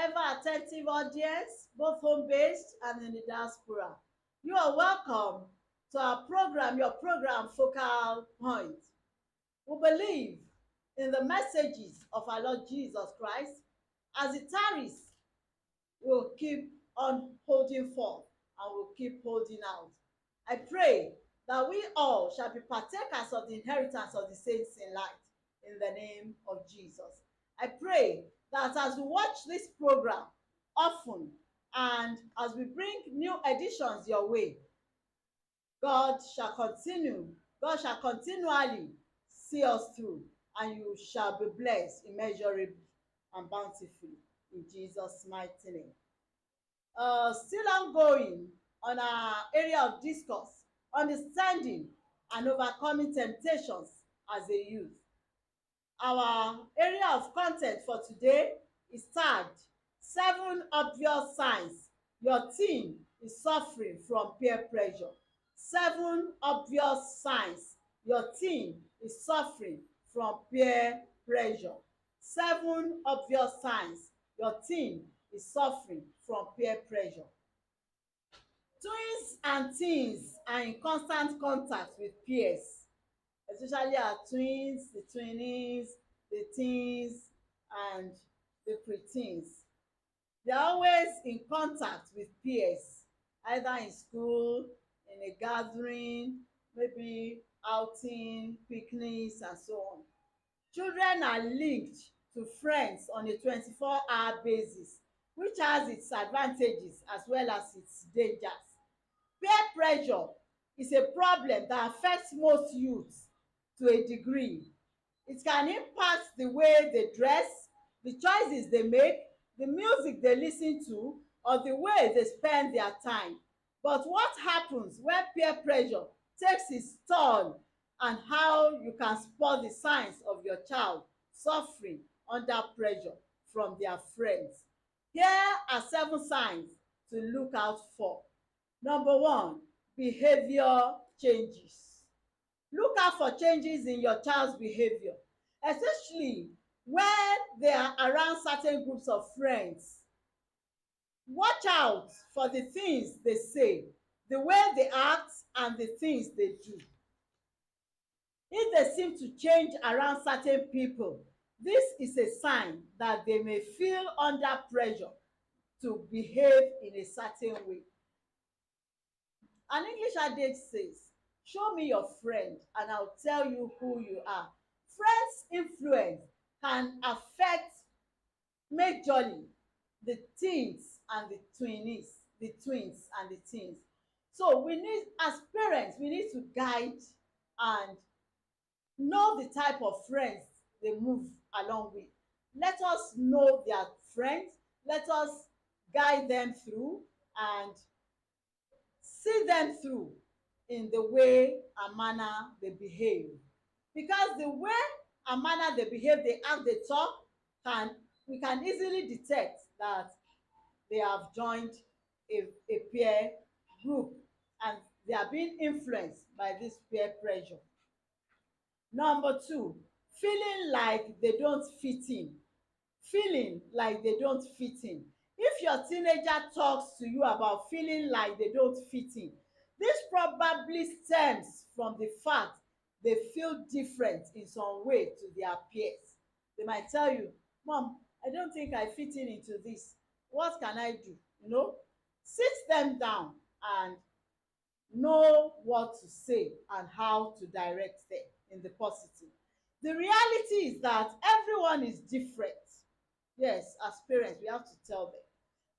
ever attentive audience, both home-based and in the diaspora. You are welcome to our program, your program Focal Point. We believe in the messages of our Lord Jesus Christ. As it tarries, we'll keep on holding forth and we'll keep holding out. I pray that we all shall be partakers of the inheritance of the saints in light in the name of Jesus. I pray that as we watch this program often and as we bring new editions your way, God shall continually see us through, and you shall be blessed immeasurably and bountifully in Jesus' mighty name. Still ongoing on our area of discourse, understanding and overcoming temptations as a youth. Our area of content for today is tagged 7 obvious signs your teen is suffering from peer pressure. 7 obvious signs your teen is suffering from peer pressure. 7 obvious signs your teen is suffering from peer pressure. Twins and teens are in constant contact with peers, especially our twins, the twinnies, the teens, and the preteens. They are always in contact with peers, either in school, in a gathering, maybe outing, picnics, and so on. Children are linked to friends on a 24-hour basis, which has its advantages as well as its dangers. Peer pressure is a problem that affects most youths to a degree. It can impact the way they dress, the choices they make, the music they listen to, or the way they spend their time. But what happens when peer pressure takes its toll, and how you can spot the signs of your child suffering under pressure from their friends? Here are 7 signs to look out for. Number one, behavior changes. Look out for changes in your child's behavior, especially when they are around certain groups of friends. Watch out for the things they say, the way they act, and the things they do. If they seem to change around certain people, this is a sign that they may feel under pressure to behave in a certain way. An English adage says, "Show me your friend and I'll tell you who you are." Friends' influence can affect majorly the teens and the twinnies, the twins and the teens. So we need, as parents, we need to guide and know the type of friends they move along with. Let us know their friends, let us guide them through and see them through in the way and manner they behave. Because the way and manner they behave, they act, they talk, we can easily detect that they have joined a peer group and they are being influenced by this peer pressure. Number two, feeling like they don't fit in. Feeling like they don't fit in. If your teenager talks to you about feeling like they don't fit in, this probably stems from the fact they feel different in some way to their peers. They might tell you, "Mom, I don't think I fit in into this. What can I do?" Sit them down and know what to say and how to direct them in the positive. The reality is that everyone is different. Yes, as parents, we have to tell them.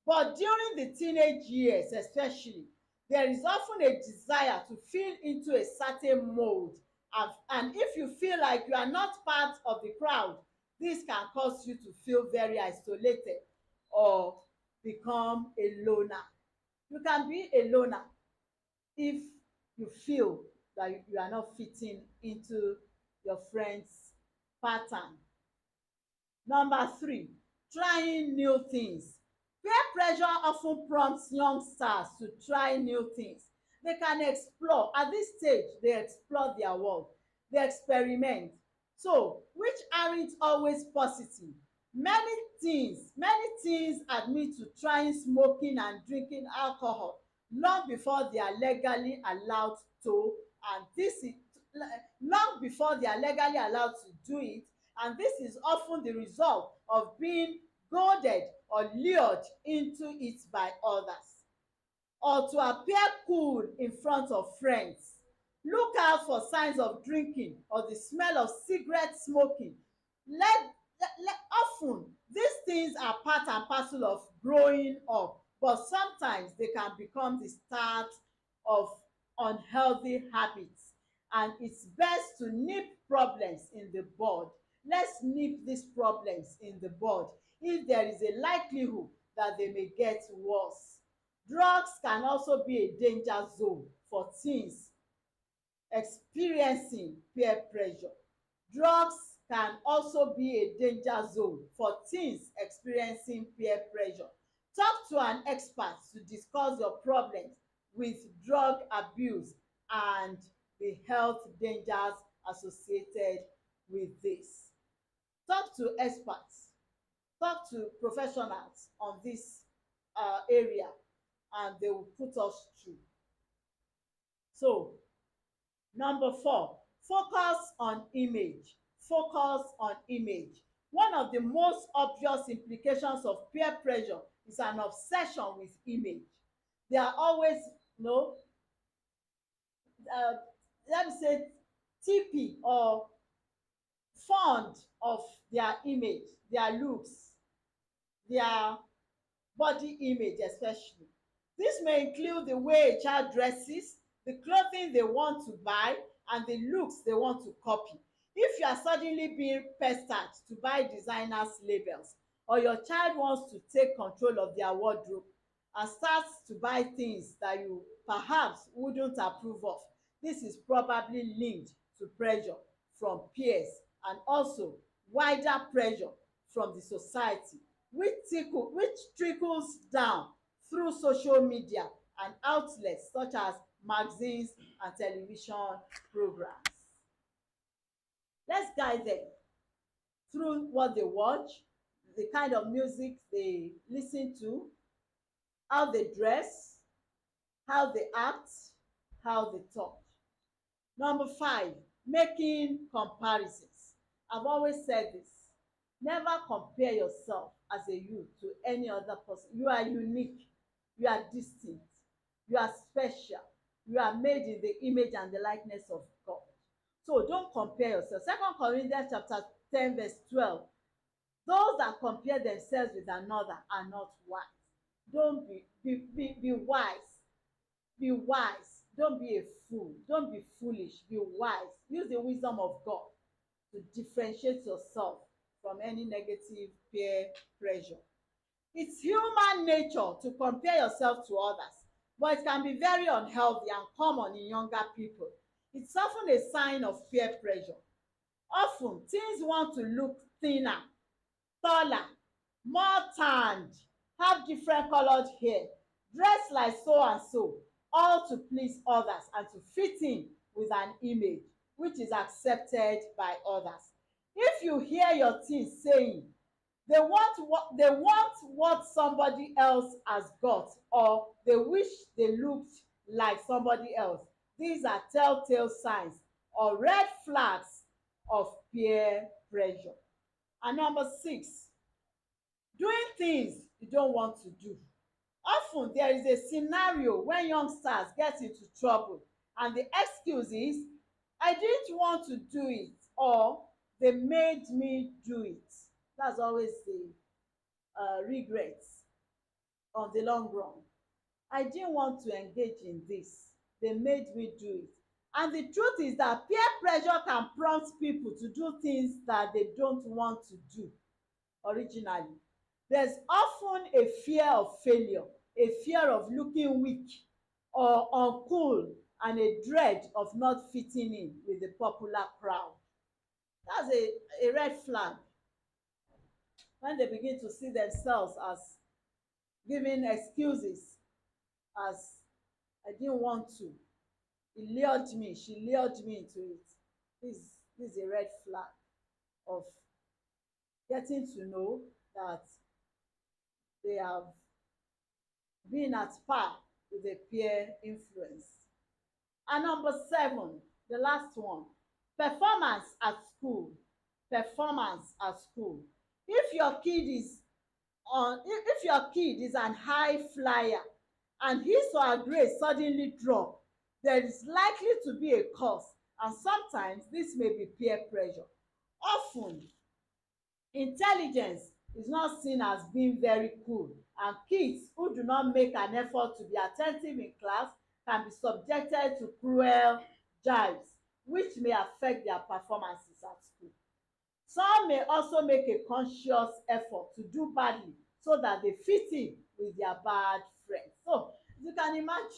But during the teenage years, especially, there is often a desire to fit into a certain mold. And if you feel like you are not part of the crowd, this can cause you to feel very isolated or become a loner. You can be a loner if you feel that you are not fitting into your friend's pattern. Number three, trying new things. Peer pressure often prompts youngsters to try new things. They can explore. At this stage, they explore their world. They experiment. So, which aren't always positive. Many teens, many teens admit to trying smoking and drinking alcohol long before they are legally allowed to, and this is long before they are legally allowed to do it, and this is often the result of being goaded or lured into it by others, or to appear cool in front of friends. Look out for signs of drinking or the smell of cigarette smoking. Often these things are part and parcel of growing up, but sometimes they can become the start of unhealthy habits, and it's best to nip problems in the bud. Let's nip these problems in the bud if there is a likelihood that they may get worse. Drugs can also be a danger zone for teens experiencing peer pressure. Drugs can also be a danger zone for teens experiencing peer pressure. Talk to an expert to discuss your problems with drug abuse and the health dangers associated with this. Talk to experts, talk to professionals on this area, and they will put us through. So, number 4, focus on image. Focus on image. One of the most obvious implications of peer pressure is an obsession with image. They are always, you know, uh, let me say, TP or fond of their image, their looks, their body image especially. This may include the way a child dresses, the clothing they want to buy, and the looks they want to copy. If you are suddenly being pestered to buy designers labels, or your child wants to take control of their wardrobe and starts to buy things that you perhaps wouldn't approve of, this is probably linked to pressure from peers and also wider pressure from the society, which trickles down through social media and outlets such as magazines and television programs. Let's guide them through what they watch, the kind of music they listen to, how they dress, how they act, how they talk. Number 5, making comparisons. I've always said this. Never compare yourself as a you to any other person. You are unique. You are distinct. You are special. You are made in the image and the likeness of God. So don't compare yourself. 2 Corinthians chapter 10 verse 12. Those that compare themselves with another are not wise. Don't be wise. Be wise. Don't be a fool. Don't be foolish. Be wise. Use the wisdom of God to differentiate yourself from any negative peer pressure. It's human nature to compare yourself to others, but it can be very unhealthy and common in younger people. It's often a sign of peer pressure. Often, teens want to look thinner, taller, more tanned, have different colored hair, dress like so and so, all to please others and to fit in with an image which is accepted by others. If you hear your teens saying they want what somebody else has got, or they wish they looked like somebody else, these are telltale signs or red flags of peer pressure. And number 6, doing things you don't want to do. Often there is a scenario when youngsters get into trouble and the excuse is, I didn't want to do it, or they made me do it. That's always the regret on the long run. I didn't want to engage in this. They made me do it. And the truth is that peer pressure can prompt people to do things that they don't want to do originally. There's often a fear of failure, a fear of looking weak or uncool, and a dread of not fitting in with the popular crowd. That's a red flag when they begin to see themselves as giving excuses, as I didn't want to. He lured me, she lured me into it. This is a red flag of getting to know. that they have been at par with a peer influence. And number 7, the last one, performance at school. Performance at school. If your kid is if your kid is an high flyer and his or her grade suddenly drop, there is likely to be a cause, and sometimes this may be peer pressure. Often intelligence is not seen as being very cool, and kids who do not make an effort to be attentive in class can be subjected to cruel jibes, which may affect their performances at school. Some may also make a conscious effort to do badly so that they fit in with their bad friends. So you can imagine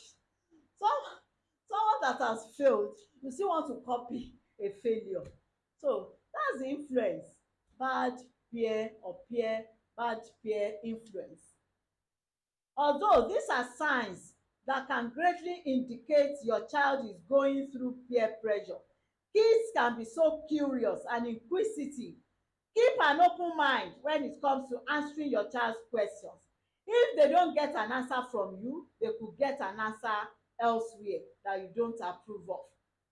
some someone that has failed, you still want to copy a failure. So that's the influence, bad bad peer influence. Although these are signs that can greatly indicate your child is going through peer pressure, kids can be so curious and inquisitive. Keep an open mind when it comes to answering your child's questions. If they don't get an answer from you, they could get an answer elsewhere that you don't approve of,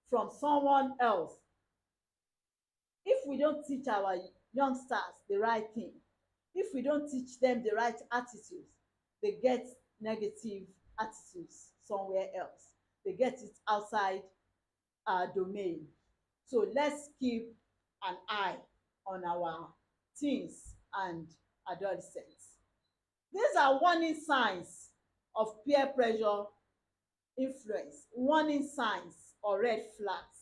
from someone else. If we don't teach our youngsters the right thing, if we don't teach them the right attitudes, they get negative attitudes somewhere else. They get it outside our domain. So let's keep an eye on our teens and adolescents. These are warning signs of peer pressure influence, warning signs or red flags.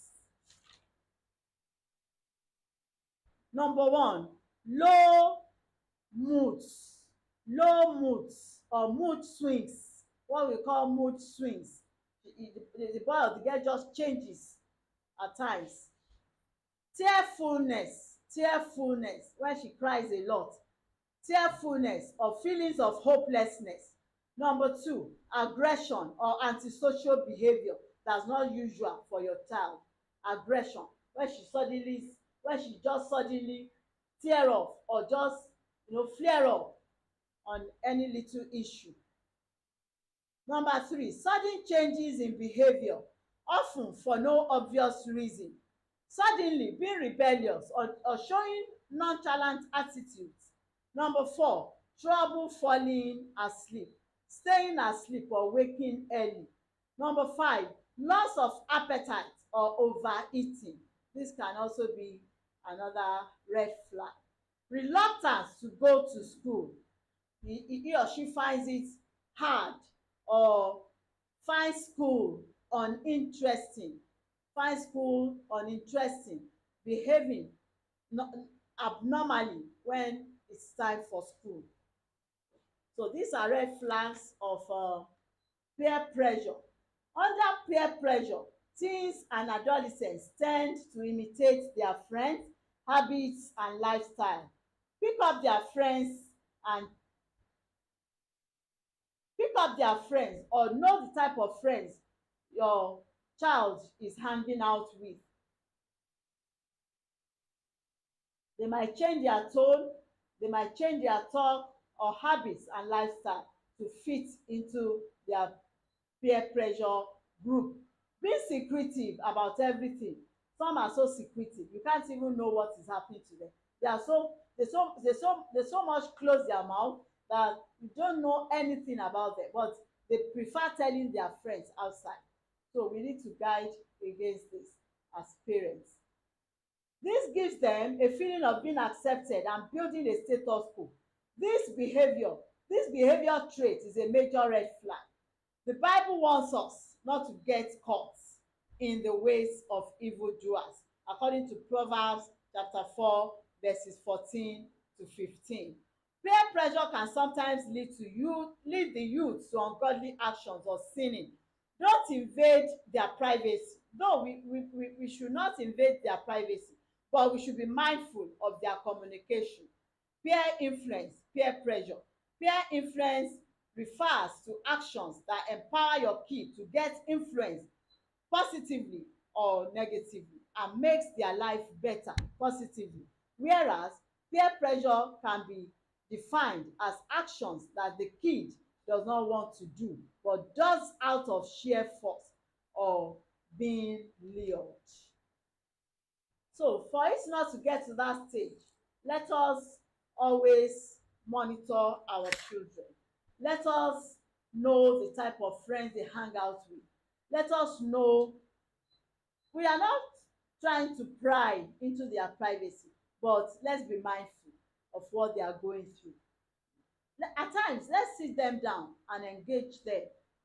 Number 1, low moods. Low moods or mood swings, what we call mood swings. The boy or the girl just changes at times. Tearfulness when she cries a lot. Tearfulness or feelings of hopelessness. Number 2, aggression or antisocial behaviour that's not usual for your child. Aggression when she just suddenly tear off or just flare up on any little issue. Number 3, sudden changes in behaviour, often for no obvious reason. Suddenly being rebellious or showing nonchalant attitudes. Number 4, trouble falling asleep, staying asleep or waking early. Number 5, loss of appetite or overeating. This can also be another red flag. Reluctance to go to school. He or she finds it hard or finds school uninteresting, behaving abnormally when it's time for school. So these are red flags of peer pressure. Under peer pressure, teens and adolescents tend to imitate their friends, habits and lifestyle. Pick up their friends and pick up their friends or know the type of friends your child is hanging out with. They might change their tone, they might change their talk or habits and lifestyle to fit into their peer pressure group. Be secretive about everything. Some are so secretive you can't even know what is happening to them. They so much close their mouth that you don't know anything about them, but they prefer telling their friends outside. So we need to guide against this as parents. This gives them a feeling of being accepted and building a status quo. This behavior trait is a major red flag. The Bible warns us not to get caught in the ways of evildoers, according to Proverbs chapter 4, verses 14 to 15. Peer pressure can sometimes lead the youth to ungodly actions or sinning. Don't invade their privacy. Though we should not invade their privacy, but we should be mindful of their communication. Peer influence, peer pressure. Peer influence refers to actions that empower your kid to get influence positively or negatively and makes their life better positively, whereas peer pressure can be defined as actions that the kid does not want to do but does out of sheer force or being lured. So for it not to get to that stage, let us always monitor our children. Let us know the type of friends they hang out with. Let us know we are not trying to pry into their privacy, but let's be mindful of what they are going through. At times, let's sit them down and engage them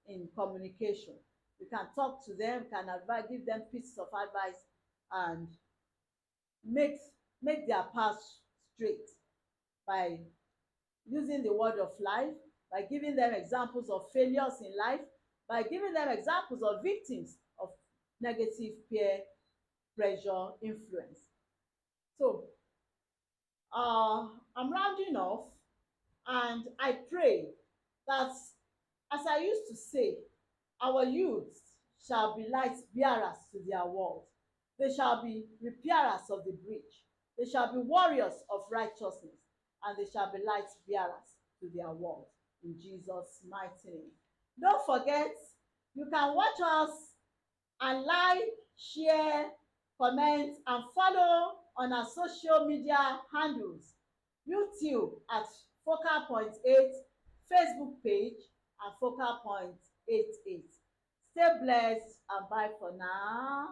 in communication. We can talk to them, we can advise, give them pieces of advice, and make make their path straight by using the word of life, by giving them examples of failures in life, by giving them examples of victims of negative peer pressure influence. So I'm rounding off, and I pray that, as I used to say, our youths shall be light bearers to their world. They shall be repairers of the breach. They shall be warriors of righteousness, and they shall be light bearers to their world. In Jesus' mighty name. Don't forget, you can watch us and like, share, comment, and follow on our social media handles: YouTube at Focal Point 8, Facebook page at Focal Point 88. Stay blessed and bye for now.